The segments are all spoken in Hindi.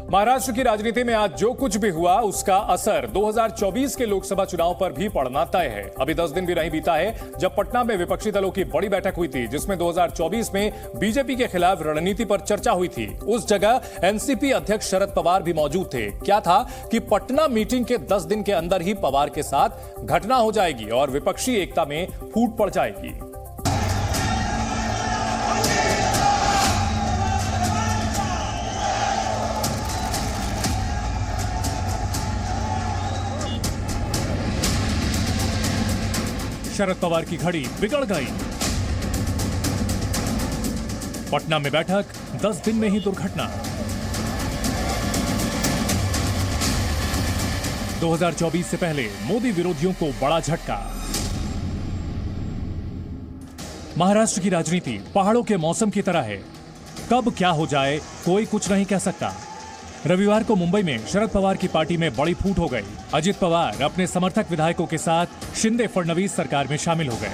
महाराष्ट्र की राजनीति में आज जो कुछ भी हुआ उसका असर 2024 के लोकसभा चुनाव पर भी पड़ना तय है। अभी 10 दिन भी नहीं बीता है जब पटना में विपक्षी दलों की बड़ी बैठक हुई थी, जिसमें 2024 में बीजेपी के खिलाफ रणनीति पर चर्चा हुई थी। उस जगह एनसीपी अध्यक्ष शरद पवार भी मौजूद थे। क्या था कि पटना मीटिंग के 10 दिन के अंदर ही पवार के साथ घटना हो जाएगी और विपक्षी एकता में फूट पड़ जाएगी। शरद पवार की घड़ी बिगड़ गई। पटना में बैठक, 10 दिन में ही दुर्घटना। 2024 से पहले मोदी विरोधियों को बड़ा झटका। महाराष्ट्र की राजनीति पहाड़ों के मौसम की तरह है, कब क्या हो जाए कोई कुछ नहीं कह सकता। रविवार को मुंबई में शरद पवार की पार्टी में बड़ी फूट हो गई। अजित पवार अपने समर्थक विधायकों के साथ शिंदे फडणवीस सरकार में शामिल हो गए।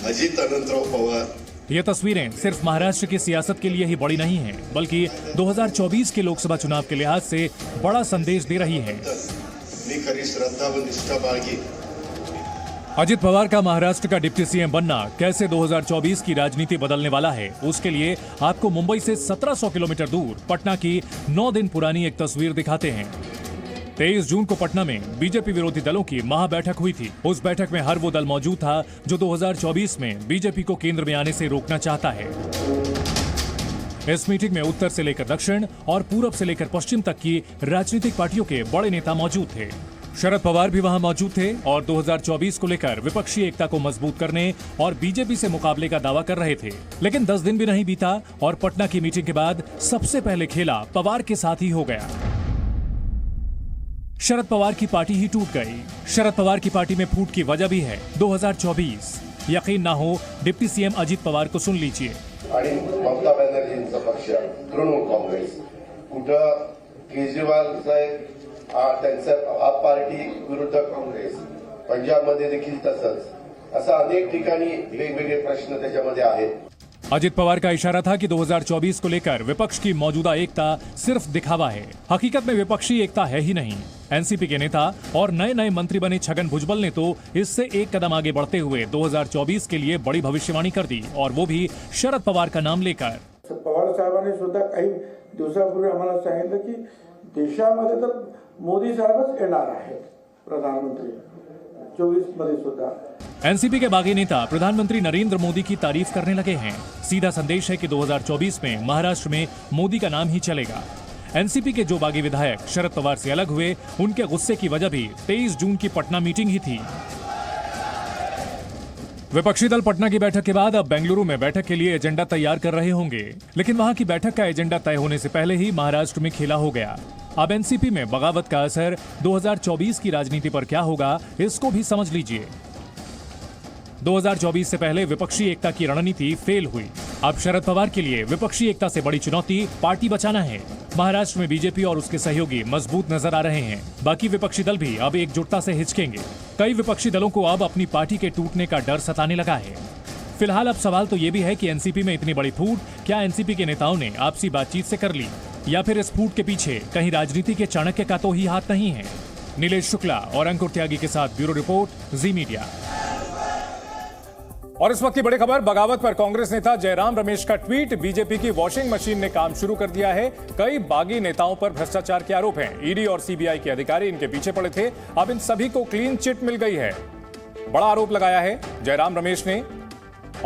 अजित अनंतराव पवार। ये तस्वीरें सिर्फ महाराष्ट्र की सियासत के लिए ही बड़ी नहीं है, बल्कि 2024 के लोकसभा चुनाव के लिहाज से बड़ा संदेश दे रही है। मी खरी श्रद्धा व निष्ठा बाळगी। अजित पवार का महाराष्ट्र का डिप्टी सीएम बनना कैसे 2024 की राजनीति बदलने वाला है, उसके लिए आपको मुंबई से 1700 किलोमीटर दूर पटना की 9 दिन पुरानी एक तस्वीर दिखाते हैं। 23 जून को पटना में बीजेपी विरोधी दलों की महाबैठक हुई थी। उस बैठक में हर वो दल मौजूद था जो 2024 में बीजेपी को केंद्र में आने से रोकना चाहता है। इस मीटिंग में उत्तर से लेकर दक्षिण और पूरब से लेकर पश्चिम तक की राजनीतिक पार्टियों के बड़े नेता मौजूद थे। शरद पवार भी वहां मौजूद थे और 2024 को लेकर विपक्षी एकता को मजबूत करने और बीजेपी से मुकाबले का दावा कर रहे थे। लेकिन 10 दिन भी नहीं बीता और पटना की मीटिंग के बाद सबसे पहले खेला पवार के साथ ही हो गया। शरद पवार की पार्टी ही टूट गई। शरद पवार की पार्टी में फूट की वजह भी है 2024। यकीन ना हो, डिप्टी सीएम अजित पवार को सुन लीजिए। ममता बॅनर्जींचा पक्ष तृणमूल काँग्रेस, कुठं केजरीवाल साहेब त्यांचं आप पार्टी विरुद्ध काँग्रेस, पंजाबमध्ये देखील तसंच, असं अनेक ठिकाणी वेगवेगळे प्रश्न त्याच्यामध्ये आहेत। अजित पवार का इशारा था कि 2024 को लेकर विपक्ष की मौजूदा एकता सिर्फ दिखावा है। हकीकत में विपक्षी एकता है ही नहीं। एनसीपी के नेता और नए नए मंत्री बने छगन भुजबल ने तो इससे एक कदम आगे बढ़ते हुए 2024 के लिए बड़ी भविष्यवाणी कर दी, और वो भी शरद पवार का नाम लेकर। पवार साहेबांनी सुद्धा काही दिवसापूर्वी आम्हाला सांगितलं की देशामध्ये तर मोदी साहेबच येणार आहेत प्रधानमंत्री 24 मध्ये सुद्धा। एनसीपी के बागी नेता प्रधानमंत्री नरेंद्र मोदी की तारीफ करने लगे हैं। सीधा संदेश है कि 2024 में महाराष्ट्र में मोदी का नाम ही चलेगा। एनसीपी के जो बागी विधायक शरद पवार से अलग हुए, उनके गुस्से की वजह भी 23 जून की पटना मीटिंग ही थी। विपक्षी दल पटना की बैठक के बाद अब बेंगलुरु में बैठक के लिए एजेंडा तैयार कर रहे होंगे, लेकिन वहां की बैठक का एजेंडा तय होने से पहले ही महाराष्ट्र में खेला हो गया। अब एनसीपी में बगावत का असर 2024 की राजनीति पर क्या होगा, इसको भी समझ लीजिए। 2024 से पहले विपक्षी एकता की रणनीति फेल हुई। अब शरद पवार के लिए विपक्षी एकता से बड़ी चुनौती पार्टी बचाना है। महाराष्ट्र में बीजेपी और उसके सहयोगी मजबूत नजर आ रहे हैं। बाकी विपक्षी दल भी अब एकजुटता से हिचकेंगे। कई विपक्षी दलों को अब अपनी पार्टी के टूटने का डर सताने लगा है। फिलहाल अब सवाल तो ये भी है कि एनसीपी में इतनी बड़ी फूट क्या एनसीपी के नेताओं ने आपसी बातचीत से कर ली, या फिर इस फूट के पीछे कहीं राजनीति के चाणक्य का तो ही हाथ नहीं है। नीलेश शुक्ला और अंकुर त्यागी के साथ ब्यूरो रिपोर्ट, जी मीडिया। और इस वक्त की बड़ी खबर, बगावत पर कांग्रेस नेता जयराम रमेश का ट्वीट। बीजेपी की वॉशिंग मशीन ने काम शुरू कर दिया है। कई बागी नेताओं पर भ्रष्टाचार के आरोप हैं। ईडी और सीबीआई के अधिकारी इनके पीछे पड़े थे। अब इन सभी को क्लीन चिट मिल गई है। बड़ा आरोप लगाया है जयराम रमेश ने।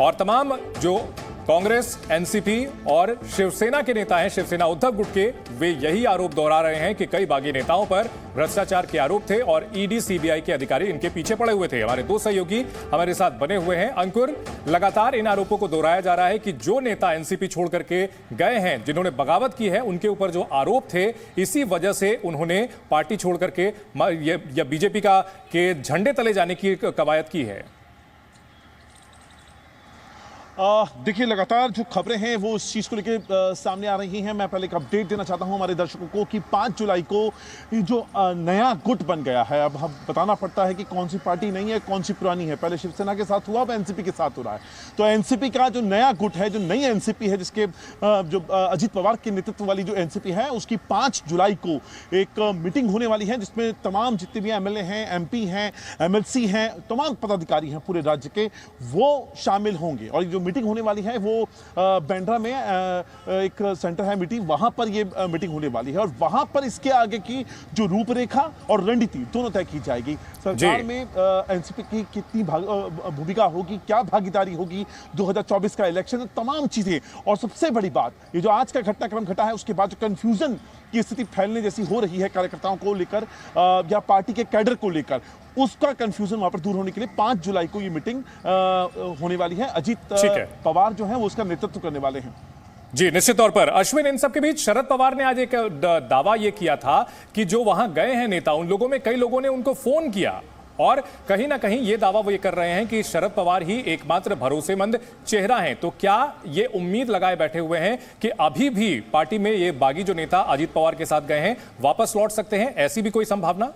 और तमाम जो कांग्रेस, एनसीपी और शिवसेना के नेता हैं, शिवसेना उद्धव गुट के, वे यही आरोप दोहरा रहे हैं कि कई बागी नेताओं पर भ्रष्टाचार के आरोप थे और ईडी सीबीआई के अधिकारी इनके पीछे पड़े हुए थे। हमारे दो सहयोगी हमारे साथ बने हुए हैं। अंकुर, लगातार इन आरोपों को दोहराया जा रहा है कि जो नेता एनसीपी छोड़ करके गए हैं, जिन्होंने बगावत की है, उनके ऊपर जो आरोप थे, इसी वजह से उन्होंने पार्टी छोड़ करके या बीजेपी के झंडे तले जाने की कवायद की है। देखिए, लगातार जो खबरें हैं वो इस चीज़ को लेकर सामने आ रही हैं। मैं पहले एक अपडेट देना चाहता हूं हमारे दर्शकों को कि 5 जुलाई को ये जो नया गुट बन गया है, अब हम बताना पड़ता है कि कौन सी पार्टी नहीं है, कौन सी पुरानी है। पहले शिवसेना के साथ हुआ, अब एनसीपी के साथ हो रहा है। तो एनसीपी का जो नया गुट है, जो नई एनसीपी है, जिसके जो अजीत पवार के नेतृत्व वाली जो एनसीपी है, उसकी 5 जुलाई को एक मीटिंग होने वाली है, जिसमें तमाम जितने भी एमएलए हैं, एमपी हैं, एमएलसी हैं, तमाम पदाधिकारी हैं पूरे राज्य के, वो शामिल होंगे। और जो मीटिंग होने वाली है वो बांद्रा में एक सेंटर है मीटिंग, वहां पर ये मीटिंग होने वाली है और वहां पर इसके आगे की जो रूपरेखा और रणनीति दोनों तय की जाएगी। सरकार में एनसीपी की कितनी भूमिका होगी, क्या भागीदारी होगी, 2024 का इलेक्शन, तमाम चीजें। और सबसे बड़ी बात, ये जो आज का घटनाक्रम घटा है उसके बाद जो कंफ्यूजन की स्थिति फैलने जैसी हो रही है कार्यकर्ताओं को लेकर या पार्टी के कैडर को लेकर, उसका कंफ्यूजन वहां पर दूर होने के लिए 5 जुलाई को ये मीटिंग होने वाली है। अजीत पवार जो है वो उसका नेतृत्व करने वाले हैं। जी, निश्चित तौर पर। अश्विन, इन सब के बीच शरद पवार ने आज एक दावा यह किया था कि जो वहां गए हैं नेता, उन लोगों में कई लोगों ने उनको फोन किया और कहीं ना कहीं ये दावा वो ये कर रहे हैं कि शरद पवार ही एकमात्र भरोसेमंद चेहरा हैं। तो क्या ये उम्मीद लगाए बैठे हुए हैं कि अभी भी पार्टी में ये बागी जो नेता अजीत पवार के साथ गए हैं वापस लौट सकते हैं? ऐसी भी कोई संभावना?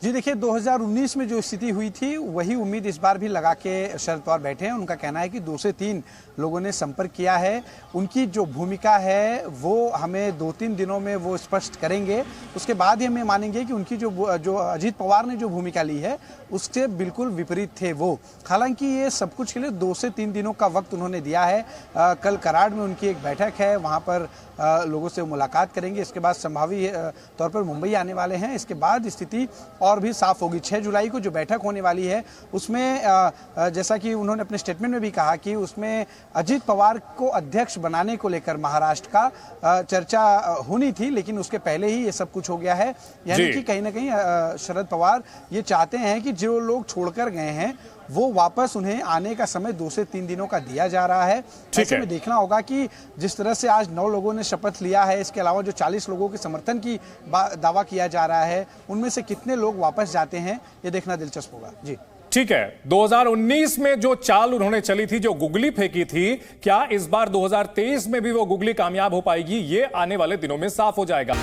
जी देखिए, 2019 में जो स्थिति हुई थी वही उम्मीद इस बार भी लगा के शरद पवार बैठे हैं। उनका कहना है कि 2 से 3 लोगों ने संपर्क किया है, उनकी जो भूमिका है वो हमें 2-3 दिनों में वो स्पष्ट करेंगे, उसके बाद ही हमें मानेंगे कि उनकी जो अजीत पवार ने जो भूमिका ली है उससे बिल्कुल विपरीत थे वो। हालांकि ये सब कुछ के लिए 2 से 3 दिनों का वक्त उन्होंने दिया है। कल कराड़ में उनकी एक बैठक है, वहाँ पर लोगों से मुलाकात करेंगे, इसके बाद संभावित तौर पर मुंबई आने वाले हैं। इसके बाद स्थिति और भी साफ होगी। 6 जुलाई को जो बैठक होने वाली है उसमें जैसा कि उन्होंने अपने स्टेटमेंट में भी कहा कि उसमें अजीत पवार को अध्यक्ष बनाने को लेकर महाराष्ट्र का चर्चा होनी थी, लेकिन उसके पहले ही ये सब कुछ हो गया है। यानी कि कहीं ना कहीं शरद पवार ये चाहते हैं कि जो लोग छोड़कर गए हैं वो वापस उन्हें आने का समय 2 से 3 दिनों का दिया जा रहा है। ऐसे में देखना होगा कि जिस तरह से आज 9 लोगों ने शपथ लिया है, इसके अलावा जो 40 लोगों के समर्थन की दावा किया जा रहा है, उनमें से कितने लोग वापस जाते हैं ये देखना दिलचस्प होगा। जी ठीक है, 2019 में जो चाल उन्होंने चली थी, जो गुगली फेंकी थी, क्या इस बार 2023 में भी वो गुगली कामयाब हो पाएगी? ये आने वाले दिनों में साफ हो जाएगा।